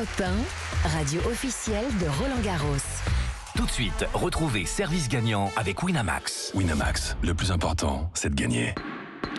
Europe 1, radio officielle de Roland-Garros. Tout de suite, retrouvez Service Gagnant avec Winamax. Winamax, le plus important, c'est de gagner.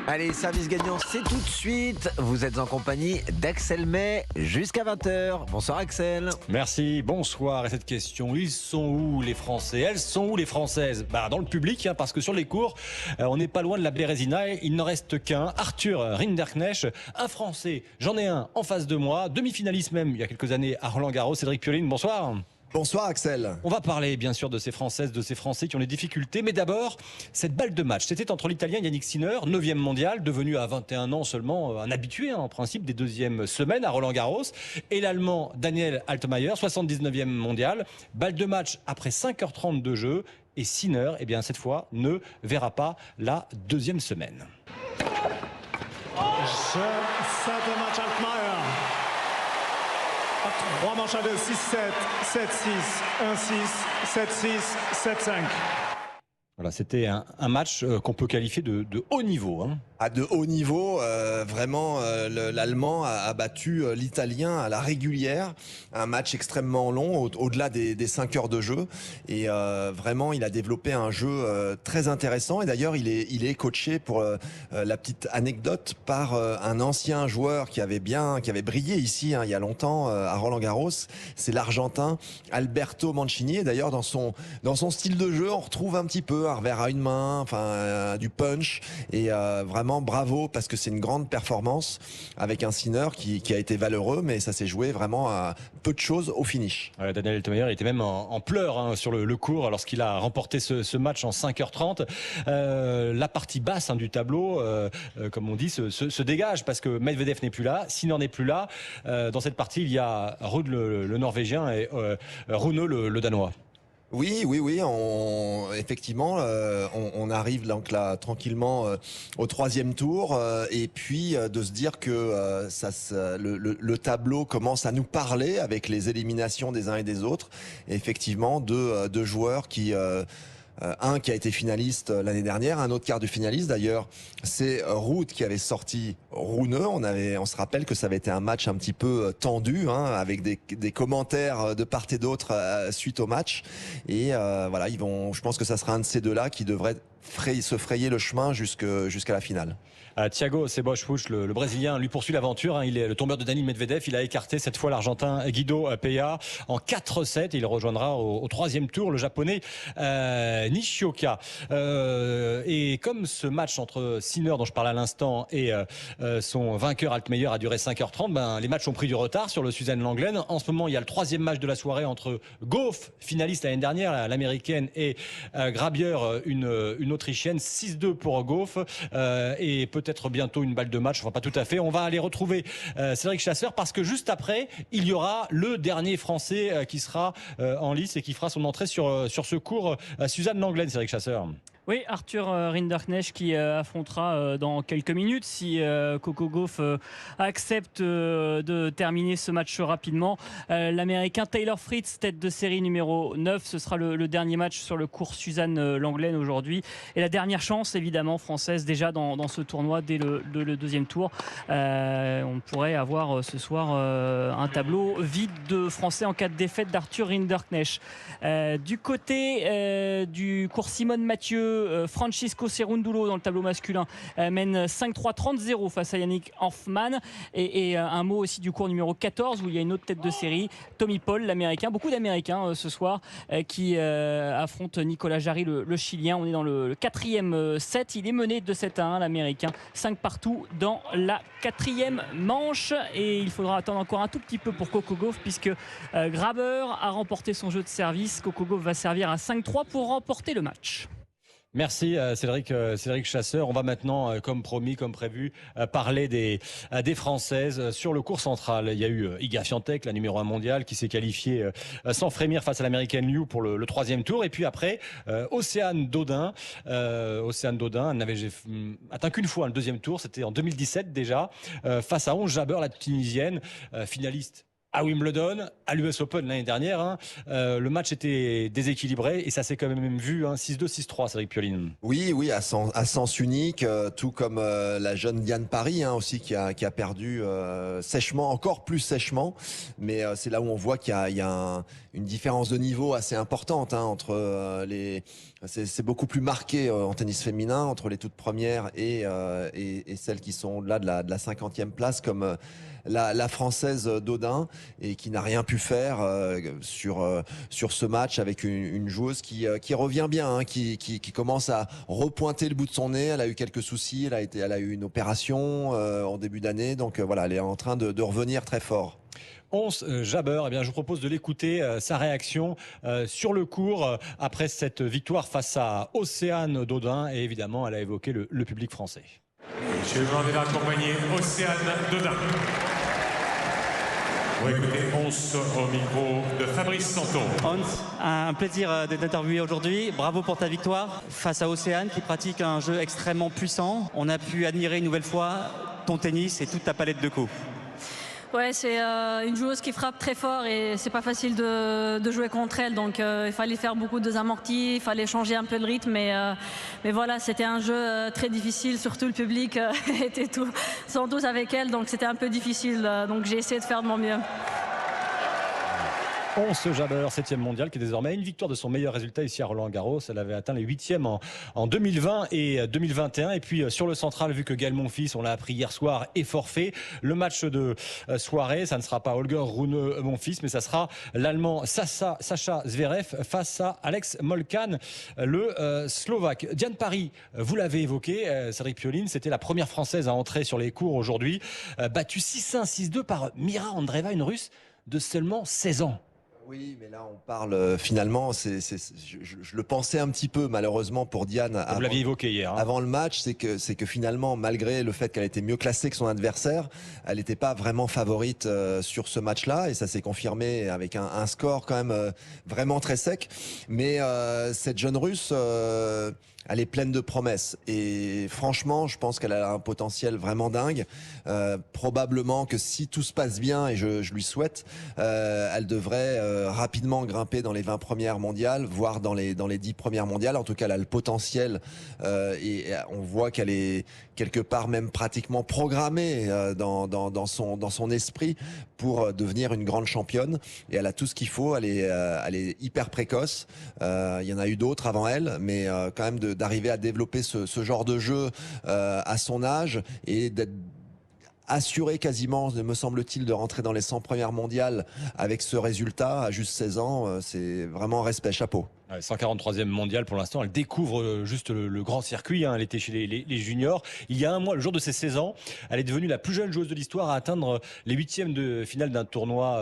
Allez, service gagnant, c'est tout de suite. Vous êtes en compagnie d'Axel May jusqu'à 20h. Bonsoir Axel. Merci, bonsoir. Et cette question, ils sont où les Français? Elles sont où les Françaises? Dans le public, parce que sur les cours, on n'est pas loin de la Bérésina. Il n'en reste qu'un, Arthur Rinderknecht, un Français. J'en ai un en face de moi, demi-finaliste même il y a quelques années à Roland-Garros. Cédric Pioline, bonsoir. Bonsoir Axel. On va parler bien sûr de ces Françaises, de ces Français qui ont des difficultés. Mais d'abord, cette balle de match. C'était entre l'Italien Yannick Sinner, 9e mondial, devenu à 21 ans seulement un habitué en principe des deuxièmes semaines à Roland-Garros. Et l'Allemand Daniel Altmaier, 79e mondial. Balle de match après 5h30 de jeu. Et Sinner, cette fois, ne verra pas la deuxième semaine. Match Altmaier. 3 manches à 2, 6-7, 7-6, 1-6, 7-6, 7-5. Voilà, c'était un match qu'on peut qualifier de haut niveau. De haut niveau, vraiment, l'Allemand a battu l'Italien à la régulière. Un match extrêmement long, au-delà des 5 heures de jeu. Et vraiment, il a développé un jeu très intéressant. Et d'ailleurs, il est coaché, pour la petite anecdote, par un ancien joueur qui avait brillé ici il y a longtemps à Roland-Garros. C'est l'Argentin Alberto Mancini. Et d'ailleurs, dans son style de jeu, on retrouve un petit peu un revers à une main, du punch. Et vraiment, bravo, parce que c'est une grande performance avec un Sinner qui a été valeureux, mais ça s'est joué vraiment à peu de choses au finish. Daniel Altmaier était même en pleurs sur le court lorsqu'il a remporté ce match en 5h30. La partie basse du tableau, comme on dit, se dégage parce que Medvedev n'est plus là, Sinner n'est plus là. Dans cette partie, il y a Ruud le Norvégien et Rune le Danois. Oui, effectivement, on arrive donc là tranquillement au 3e tour, et puis de se dire que le tableau commence à nous parler avec les éliminations des uns et des autres. Et effectivement, deux joueurs qui un qui a été finaliste l'année dernière, un autre quart de finaliste d'ailleurs, c'est Ruud qui avait sorti Rune. On se rappelle que ça avait été un match un petit peu tendu, avec des commentaires de part et d'autre suite au match. Et voilà, je pense que ça sera un de ces deux-là qui devrait se frayer le chemin jusqu'à la finale. Thiago Sebosch, le Brésilien, lui poursuit l'aventure. Il est le tombeur de Daniil Medvedev. Il a écarté cette fois l'Argentin Guido Pella en 4-7. Il rejoindra au 3e tour le Japonais Nishioka. Et comme ce match entre Sinner, dont je parlais à l'instant, et son vainqueur Altmaier a duré 5h30, les matchs ont pris du retard sur le Suzanne Lenglen. En ce moment, il y a le 3e match de la soirée entre Gauff, finaliste l'année dernière, l'américaine, et Grabier, une autrichienne. 6-2 pour Gauff, et peut-être bientôt une balle de match, enfin pas tout à fait. On va aller retrouver Cédric Chasseur, parce que juste après, il y aura le dernier Français qui sera en lice et qui fera son entrée sur ce cours, Suzanne Lenglen. Cédric Chasseur. Oui, Arthur Rinderknecht qui affrontera dans quelques minutes, si Coco Gauff accepte de terminer ce match rapidement, l'Américain Taylor Fritz, tête de série numéro 9. Ce sera le dernier match sur le cours Suzanne Lenglen aujourd'hui. Et la dernière chance, évidemment, française déjà dans ce tournoi dès le 2e tour. On pourrait avoir ce soir un tableau vide de Français en cas de défaite d'Arthur Rinderknecht. Du côté du cours Simone Mathieu, Francisco Cerundolo dans le tableau masculin mène 5-3, 30-0 face à Yannick Hanfmann. Et un mot aussi du cours numéro 14 où il y a une autre tête de série, Tommy Paul, l'Américain. Beaucoup d'Américains ce soir qui affrontent Nicolas Jarry, le Chilien. On est dans le 4e set. Il est mené de 7-1, l'Américain. 5 partout dans la 4e manche. Et il faudra attendre encore un tout petit peu pour Coco Gauff, puisque Graber a remporté son jeu de service. Coco Gauff va servir à 5-3 pour remporter le match. Merci Cédric Chasseur. On va maintenant, comme promis, comme prévu, parler des Françaises sur le court central. Il y a eu Iga Swiatek, la numéro 1 mondiale, qui s'est qualifiée sans frémir face à l'américaine Liu pour le 3e tour. Et puis après, Océane Dodin. Elle n'avait atteint qu'une fois le 2e tour. C'était en 2017 déjà, face à Ons Jabeur, la tunisienne, finaliste à Wimbledon, à l'US Open l'année dernière. Hein. Le match était déséquilibré et ça s'est quand même vu, hein, 6-2, 6-3, Cédric Pioline. Oui, à sens unique, tout comme la jeune Diane Parry hein, aussi qui a perdu sèchement, encore plus sèchement. Mais c'est là où on voit qu'il y a une différence de niveau assez importante hein, entre les. C'est beaucoup plus marqué en tennis féminin entre les toutes premières et celles qui sont au-delà de la 50e place comme la française Dodin et qui n'a rien pu faire sur ce match avec une joueuse qui revient bien, hein, qui commence à repointer le bout de son nez. Elle a eu quelques soucis, elle a eu une opération en début d'année, donc voilà, elle est en train de revenir très fort. Ons Jabeur, eh bien, je vous propose de l'écouter, sa réaction sur le court après cette victoire face à Océane Dodin. Et évidemment, elle a évoqué le public français. Je vais demander d'accompagner Océane Dodin. On va écouter Ons au micro de Fabrice Santon. Ons, un plaisir de t'interviewer aujourd'hui. Bravo pour ta victoire face à Océane qui pratique un jeu extrêmement puissant. On a pu admirer une nouvelle fois ton tennis et toute ta palette de coups. Ouais, c'est une joueuse qui frappe très fort et c'est pas facile de jouer contre elle. Donc il fallait faire beaucoup de désamortis, il fallait changer un peu le rythme. Mais voilà, c'était un jeu très difficile. Surtout le public était sont tous avec elle, donc c'était un peu difficile. Donc j'ai essayé de faire de mon mieux. Ons Jabeur, 7e mondial, qui est désormais une victoire de son meilleur résultat ici à Roland-Garros. Elle avait atteint les 8e en 2020 et 2021. Et puis sur le central, vu que Gaël Monfils, on l'a appris hier soir, est forfait. Le match de soirée, ça ne sera pas Holger Rune Monfils, mais ça sera l'Allemand Sacha Zverev face à Alex Molcan, le Slovaque. Diane Parry, vous l'avez évoqué, Cédric Pioline, c'était la première Française à entrer sur les cours aujourd'hui. Battue 6-1, 6-2 par Mira Andreeva, une Russe de seulement 16 ans. Oui, mais là on parle finalement, je le pensais un petit peu malheureusement pour Diane. Vous l'aviez évoqué hier. Hein. Avant le match, c'est que finalement, malgré le fait qu'elle était mieux classée que son adversaire, elle n'était pas vraiment favorite sur ce match-là et ça s'est confirmé avec un score quand même vraiment très sec. Mais cette jeune Russe. Elle est pleine de promesses et franchement, je pense qu'elle a un potentiel vraiment dingue. Probablement que si tout se passe bien, et je lui souhaite, elle devrait rapidement grimper dans les 20 premières mondiales, voire dans les 10 premières mondiales. En tout cas, elle a le potentiel et on voit qu'elle est quelque part même pratiquement programmée dans son esprit pour devenir une grande championne. Et elle a tout ce qu'il faut. Elle est hyper précoce. Il y en a eu d'autres avant elle, mais quand même d'arriver à développer ce genre de jeu à son âge et d'être assuré quasiment, me semble-t-il, de rentrer dans les 100 premières mondiales avec ce résultat à juste 16 ans, c'est vraiment respect, chapeau. 143e mondial pour l'instant, elle découvre juste le grand circuit, hein. Elle était chez les juniors. Il y a un mois, le jour de ses 16 ans, elle est devenue la plus jeune joueuse de l'histoire à atteindre les 8e de finale d'un tournoi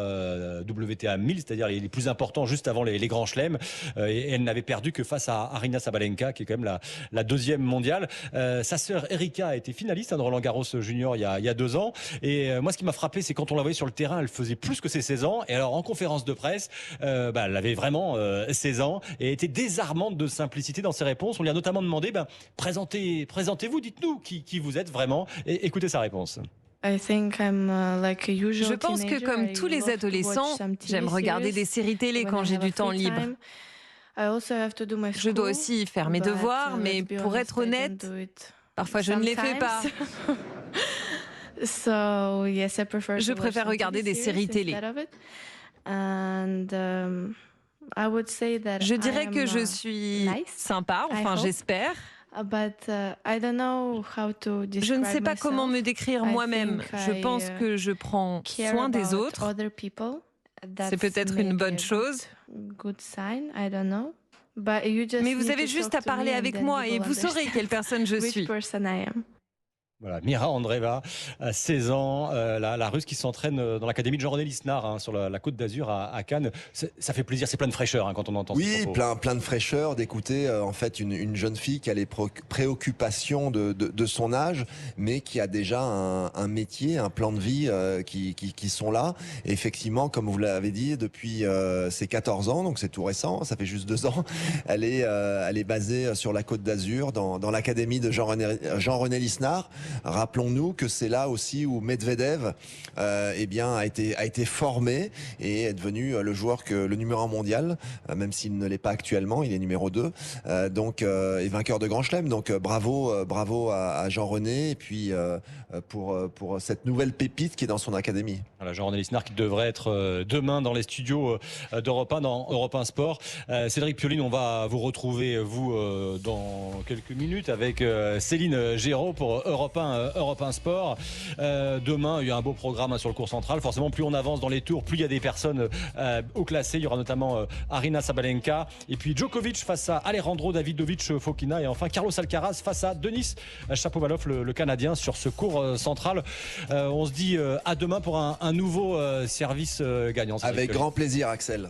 WTA 1000, c'est-à-dire les plus importants juste avant les grands chelems. Et elle n'avait perdu que face à Aryna Sabalenka, qui est quand même la 2e mondiale. Sa sœur Erika a été finaliste de Roland Garros junior il y a 2 ans. Et moi, ce qui m'a frappé, c'est quand on la voyait sur le terrain, elle faisait plus que ses 16 ans. Et alors, en conférence de presse, elle avait vraiment 16 ans. Et était désarmante de simplicité dans ses réponses. On lui a notamment demandé, présentez-vous, dites-nous qui vous êtes vraiment. Et écoutez sa réponse. Je pense que comme tous les adolescents, j'aime regarder des séries télé quand j'ai du temps libre. Je dois aussi faire mes devoirs, mais pour être honnête, parfois je ne les fais pas. Je préfère regarder des séries télé. Je dirais que je suis sympa, enfin j'espère. Je ne sais pas comment me décrire moi-même. Je pense que je prends soin des autres. C'est peut-être une bonne chose. Mais vous avez juste à parler avec moi et vous saurez quelle personne je suis. Voilà, Mira Andreeva, 16 ans, la Russe qui s'entraîne dans l'académie de Jean-René Lisnard, hein, sur la Côte d'Azur à Cannes. Ça fait plaisir, c'est plein de fraîcheur, hein, quand on entend. Oui, plein de fraîcheur d'écouter en fait une jeune fille qui a les préoccupations de son âge, mais qui a déjà un métier, un plan de vie qui sont là. Et effectivement, comme vous l'avez dit, depuis ses 14 ans, donc c'est tout récent, ça fait juste 2 ans, elle est basée sur la Côte d'Azur, dans l'académie de Jean-René Lisnard. Rappelons-nous que c'est là aussi où Medvedev a été formé et est devenu le numéro 1 mondial, même s'il ne l'est pas actuellement, il est numéro 2, et vainqueur de Grand Chelem. Donc bravo à Jean-René et puis pour cette nouvelle pépite qui est dans son académie. Voilà, Jean-René Lisnard qui devrait être demain dans les studios d'Europe 1, dans Europe 1 Sport. Cédric Pioline, on va vous retrouver dans quelques minutes avec Céline Géraud pour Europe 1 Sport. Demain, il y a un beau programme sur le cours central. Forcément, plus on avance dans les tours, plus il y a des personnes haut classées. Il y aura notamment Aryna Sabalenka et puis Djokovic face à Alejandro Davidovich Fokina et enfin Carlos Alcaraz face à Denis Shapovalov, le Canadien, sur ce cours central. On se dit à demain pour un nouveau service gagnant. Avec grand plaisir, Axel.